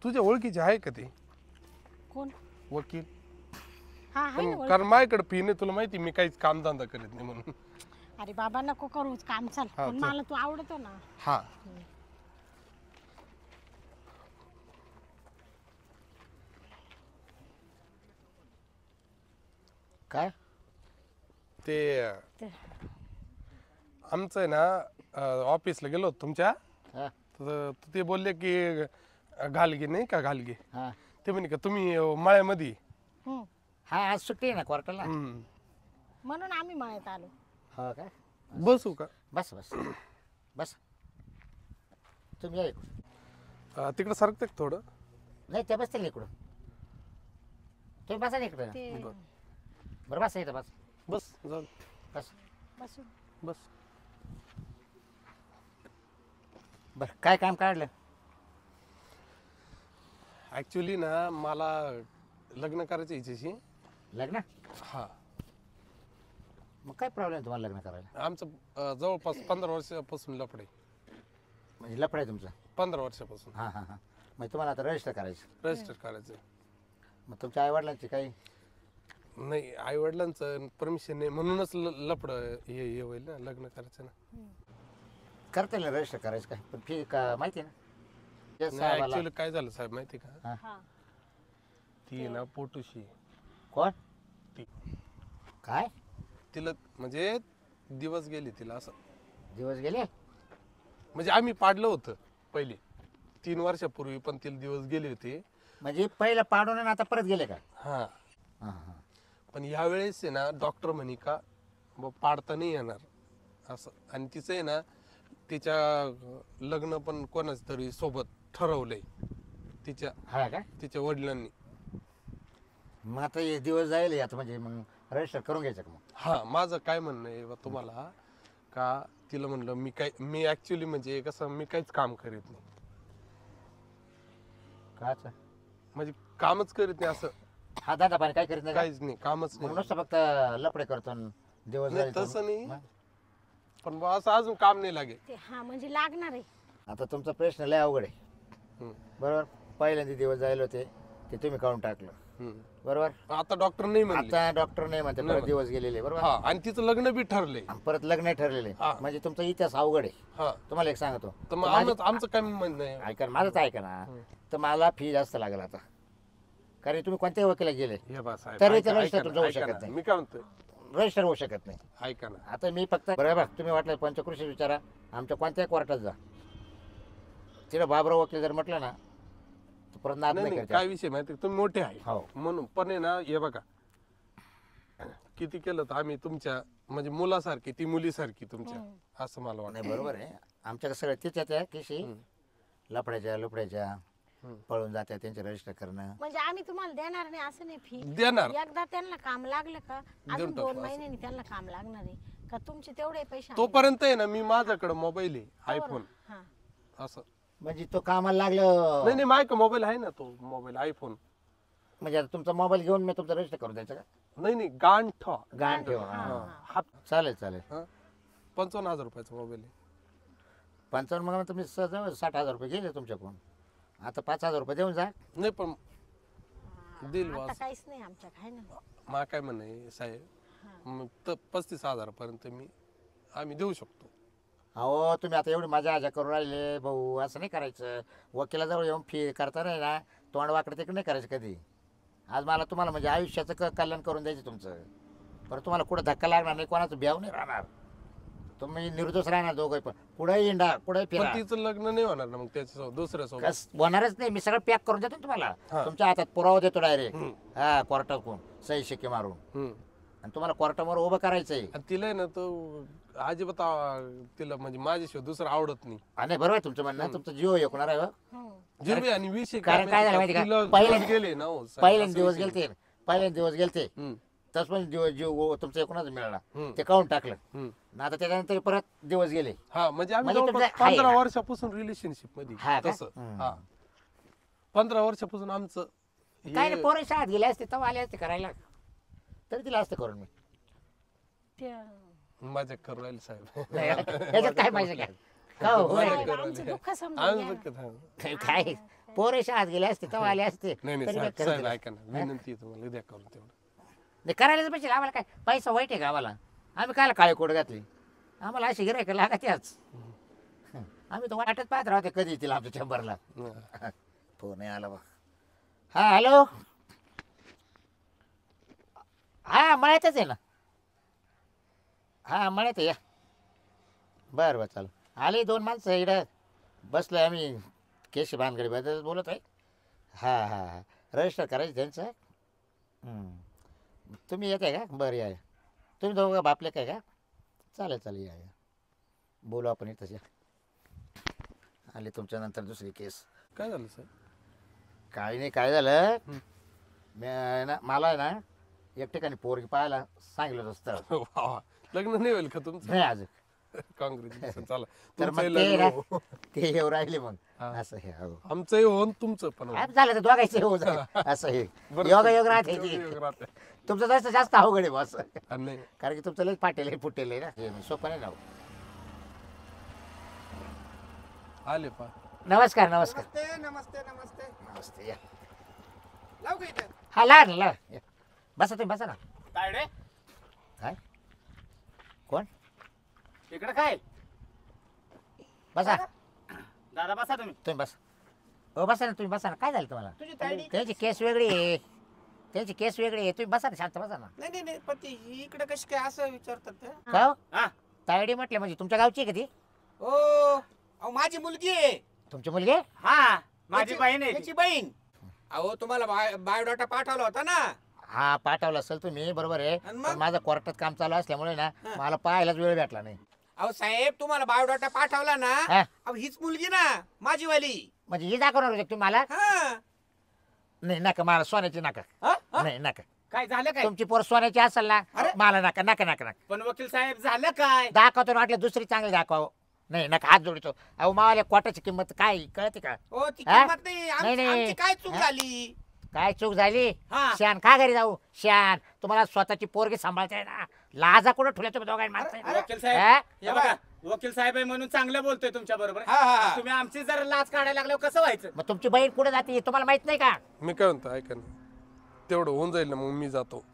तुझ्या ओळखीचे आहे का ते कोण? वकील? हा आहे ना. कारण माझ्याकडे फी नाही, तुला माहिती मी काहीच कामधंदा करीत नाही म्हणून. अरे बाबा नको करूच काम, चाल. हा, पण चल. मला तू आवडतो ना. हा काय ते ते- आमचं आहे ना ऑफिसला गेलो होतो तुमच्या, हा तर ते बोलले की घालगे नाही का घालगे, हा ते म्हणे का तुम्ही मळ्यामध्ये. हम्म. हा आज सुट्टी आहे ना क्वार्टरला. हम्म. म्हणून आम्ही मळ्यात आलो. हो काय बसू का? बस बस बस तुम्ही या इकडून. तिकडं सरकते का थोडं? नाही ते बसतील इकडून, तुम्ही बसा ना इकडं. ते बरं बस इथं बस बस जाऊ बस. बसून बस. बरं काय काम काढलं? ऍक्च्युली ना मला लग्न करायचं हिच्याशी. लग्न? हा मग काय प्रॉब्लेम तुम्हाला लग्न करायला? आमचं जवळपास 15 वर्षापासून लफडे. म्हणजे लफड आहे तुमचं? 15 वर्षापासून हां हां हां. मग तुम्हाला आता रजिस्टर करायचं? रजिस्टर करायचं. मग तुमच्या आईवडिलांची काही? नाही, आई वडिलांचं परमिशन नाही म्हणूनच लफड हे होईल ना, लग्न करायचं ना. करता येईल रजिस्टर करायचं काय, पण फी का माहिती आहे ना? तेच साहेबाला- ऍक्च्युली काय झालं साहेब माहिती का, हा. ती आहे ना पोटूशी. कोण? ती काय तिला म्हणजे दिवस गेले तिला असं. दिवस गेले? म्हणजे आम्ही पाडलं होतं पहिले 3 वर्षापूर्वी, पण तिला दिवस गेले होते. म्हणजे पहिलं पाडून आणि आता परत गेले का? हा हां हां. पण यावेळेस आहे ना डॉक्टर म्हणे का पाडता नाही येणार असं. आणि तिचं आहे ना तिच्या लग्न पण कोणाच तरी सोबत ठरवलंय, हा का? तिच्या वडिलांनी. मग आता हे दिवस जाईल आता, म्हणजे मग रजिस्टर करून घ्यायचं का मग? हा माझं काय म्हणणं आहे बा तुम्हाला का, तिला म्हणलं मी ऍक्च्युली म्हणजे कसं मी काहीच काम करीत नाही, काच? म्हणजे कामच करीत नाही असं. हा दादा पाणी काय करीत नाही का? काहीच नाही, कामच मग नाही. नुसतं फक्त लपडे करतो आणि दिवस नाही जाईल तर तसं नाही, मग? पण बा असं अजून काम नाही लागेल. ते हा म्हणजे लागणार आहे. आता तुमचा प्रश्न लय अवघड आहे. हम्म, बरोबर, पहिल्यांदा दिवस जायला होते ते तुम्ही काढून टाकलं. हम्म. बरोबर, आता डॉक्टर नाही म्हणले. आता डॉक्टर नाही म्हणते नाही परत दिवस गेलेले. बरोबर, हा, आणि तिचं लग्न बी ठरलंय. आणि परत लग्न ठरलेले. हा. म्हणजे तुमचा इतिहास अवघड आहे. हा, तुम्हाला एक सांगतो, तर मग आमचं काय म्हणणं आहे. ऐका ना, माझंच ऐका ना. तर मला फी जास्त लागेल आता, कारण तुम्ही कोणत्याही वकिला गेले हे बा साहेब, तरी ऐका- ते रजिस्टर ऐका तुमचं होऊ ना, ऐका शकत ना. नाही. मी काय म्हणतोय, रजिस्टर होऊ शकत नाही. ऐका ना. आता मी फक्त बरोबर, तुम्ही वाटलं पंचकृषी विचारा, आमच्या कोणत्याही कोर्टात जा, तिला बाबराव वकील जर म्हटलं ना तर परत नाद नाही नाही नाही, करते. काय विषय माहिती तुम्ही मोठे आहे हो. म्हणून, पण आहे ना हे बघा किती केलं तर आम्ही तुमच्या म्हणजे मुलासारखी ती मुलीसारखी तुमच्या, असं मला वाटतं. नाही बरोबर आहे, आमच्या सगळ्या तिच्या त्या किशी लपड्याच्या लुपड्याच्या पळून जात्या, त्यांचे रजिस्टर करणं. म्हणजे आम्ही तुम्हाला देणार नाही असं नाही फी. देणार. एकदा त्यांना काम लागलं का अजून टाकू 2 महिन्यांनी त्यांना काम लागणार आहे का तुमचे तेवढे पैसे तोपर्यंत आहे ना मी माझ्याकडे मोबाईल आहे आयफोन हा. असं. म्हणजे तो कामाला लागलं, नाही नाही, माझ्याकडे मोबाईल आहे ना, तो मोबाईल आयफोन. म्हणजे आता तुमचा मोबाईल घेऊन मी तुमचं रजिस्टर करून द्यायचं का? नाही नाही, गांठ गाण ठेवा. हा, चालेल चालेल. 55,000 रुपयाचा मोबाईल आहे. 55 मग तुम्ही सहज 60,000 रुपये गेले तुमच्याकडून, आता 5,000 रुपये देऊन जा. नाही पण दिल आता वास. काहीच नाही आमच्या काय ना. मा काय म्हणे साहेब, मग तर 35,000 पर्यंत आम्ही देऊ शकतो. अहो तुम्ही आता एवढी मजा आजा करून राहिले भाऊ, असं नाही करायचं. वकिलाजवळ येऊन फी करता नाही ना, तोंड वाकडे तिकडे नाही करायचं कधी. आज मला तुम्हाला म्हणजे आयुष्याचं कल्याण करून द्यायचं तुमचं, बरं तुम्हाला कुठं धक्का लागणार नाही, कोणाचं ब्याव नाही राहणार, तुम्ही निर्दोष राहणार दोघं पण. पुढे इंडा पुढे पण फिरा, तिचं लग्न नाही होणार ना मग त्याच्यासोबत, दुसऱ्यासोबत. कस होणारच नाही. मी सगळं पॅक करून देतो ना तुम्हाला, तुमच्या हातात पुरावा देतो डायरेक्ट. हा, कोर्टातून सही शिक्के मारून, हम्म. आणि तुम्हाला कोर्टावर उभं करायचंय. आणि तिला आहे ना तो अजिबात तिला म्हणजे माझ्याशिवाय दुसरं आवडत नाही. आणि बरोबर आहे तुमचं म्हणणं, तुमचं जीव ऐकणार आहे हो. जिरबी आणि विषय कारण काय झालं माहिती का, तिला पहिल्या- गेले ना हो, साहेब, पहिल्यांदा असं दिवस विषय. गेलते, पहिल्यांदा दिवस गेलते, हम्म, तस पण जीव तुमचं एकूणच मिळाला, हम्म. ते काढून टाकलं. हम्म. आणि आता त्याच्यानंतर परत दिवस गेले. हा म्हणजे आम्ही म्हणजे जवळपास तुमचं आहे 15 ना? वर्षापासून रिलेशनशिप मध्ये हा का? तसं. हा, 15 वर्षापासून आमचं काय नाही, पोरे शाळेत गेले असते तेव्हा आले असते करायला, तरी तिला असते करून मी. मजा करू राहील साहेब. याच्यात काय पाहिजे काय? हो, मजा काय? करू आमचं राहिले. दुःख समजून आम्ही घ्या. फक्त थांब. काय पोरे शाळेत गेले असते तेव्हा आले असते नाही नाही तरी साहेब मी करत साहेब दिलं. ऐका ना विनंती आहे तुम्हाला द्या करून तेवढं. नाही करायलाच पाहिजे आम्हाला काय पैसा वाईट आहे का आम्हाला आम्ही कायला काळे कोट घातली आम्हाला अशी गिरायक लागायच्याच आम्ही तर वाटत पाहत राहते कधी येतील आमच्या चेंबरला हा. फोन नाही आला बा हा हॅलो हा मळ्यातच आहे ना हा मळ्यात आहे, या बरं बरं चालेल आले 2 माणसं इकडं बसलोय आम्ही केशी भानगडी बद्दल बोलत आहे हा हा हा रजिस्टर करायचं त्यांचं तुम्ही येत आहे का बरं या तुम्ही दोघं बापले काय का चालेल चालेल या बोलू आपण इथंच या आले तुमच्यानंतर दुसरी केस काय झालं साहेब? काही नाही काय झालं मी ना मला आहे ना एक ठिकाणी पोरगी पाहायला सांगितलं होतं स्थळ वा वा. लग्न नाही होईल का तुमचं? नाही आज काँग्रेस चला तर मग तुमचंही ते लग्न ना हो. ते येऊ राहिले मग हा. असं हे हो आमचंही होऊन तुमचं पण हो. आज झालं तर दोघांचे हो झालं असं हे बरं, योग योग राहते योग ती. योग राहते. तुमचं जास्त जास्त अवघड आहे बस आणि नाही कारण की तुमचं लई फाटेल आहे फुटेल आहे ना हे सोपं नाही ना हो. आले पा नमस्कार नमस्कार नमस्ते नमस्ते नमस्ते नमस्ते या लाव का इथं हा लाग ना या. बसा तुम्ही बसा ना तायडे काय कोण इकडे काय बसा दादा बसा तुम्ही तुम्ही बसा हो बसा ना तुम्ही बसा ना काय झालं तुम्हाला तुझी तायडी त्यांची केस वेगळी आहे त्यांची केस वेगळी आहे तुम्ही बसा ना शांत बसा ना नाही नाही नाही पण ती इकडे कशी काय असं विचारतात ते का हो? हा तायडी म्हटलं म्हणजे तुमच्या गावची आहे का ती ओ अहो माझी मुलगी आहे तुमची मुलगी हा माझी त्याची- बहीण आहे त्याची बहीण अहो तुम्हाला बायोडाटा पाठवला होता ना हा पाठवलं असेल तुम्ही बरोबर आहे आणि मग? पण माझं कोर्टात काम चालू असल्यामुळे ना हा. मला पाहायलाच वेळ भेटला नाही अहो साहेब तुम्हाला बायोडाटा पाठवला ना हा. अहो हीच मुलगी ना माझी वाली म्हणजे ही दाखवणार होते तुम्ही मला हा नाही नका मला सोन्याची नका हा? हा? नाही नका काय झालं काय तुमची पोर सोन्याची असेल ना अरे? मला नका नका नका नका पण वकील साहेब झालं काय दाखवतो ना वाटलं दुसरी चांगली दाखवावं नाही नका हात जोडतो अहो मावाल्या कोटाची किंमत काय कळते का हो ती हा? किंमत नाही नाही, नाही. आमची काय चूक हा? झाली काय चूक झाली हा शान का घरी जाऊ शान तुम्हाला स्वतःची पोरगी सांभाळताय ना लाजा कुठं ठेवल्या तुम्ही दोघांनी मारताय अरे, वकील साहेब हा? हे बघा वकील साहेब आहे म्हणून चांगलं बोलतोय तुमच्या बरोबर हा, हा, हा. तुम्ही आमची जर लाच काढायला लागल्यावर कसं व्हायचं मग तुमची बहीण कुठे जाते तुम्हाला माहित नाही का मी काय म्हणतो ऐका ना तेवढं होऊन जाईल ना मग मी जातो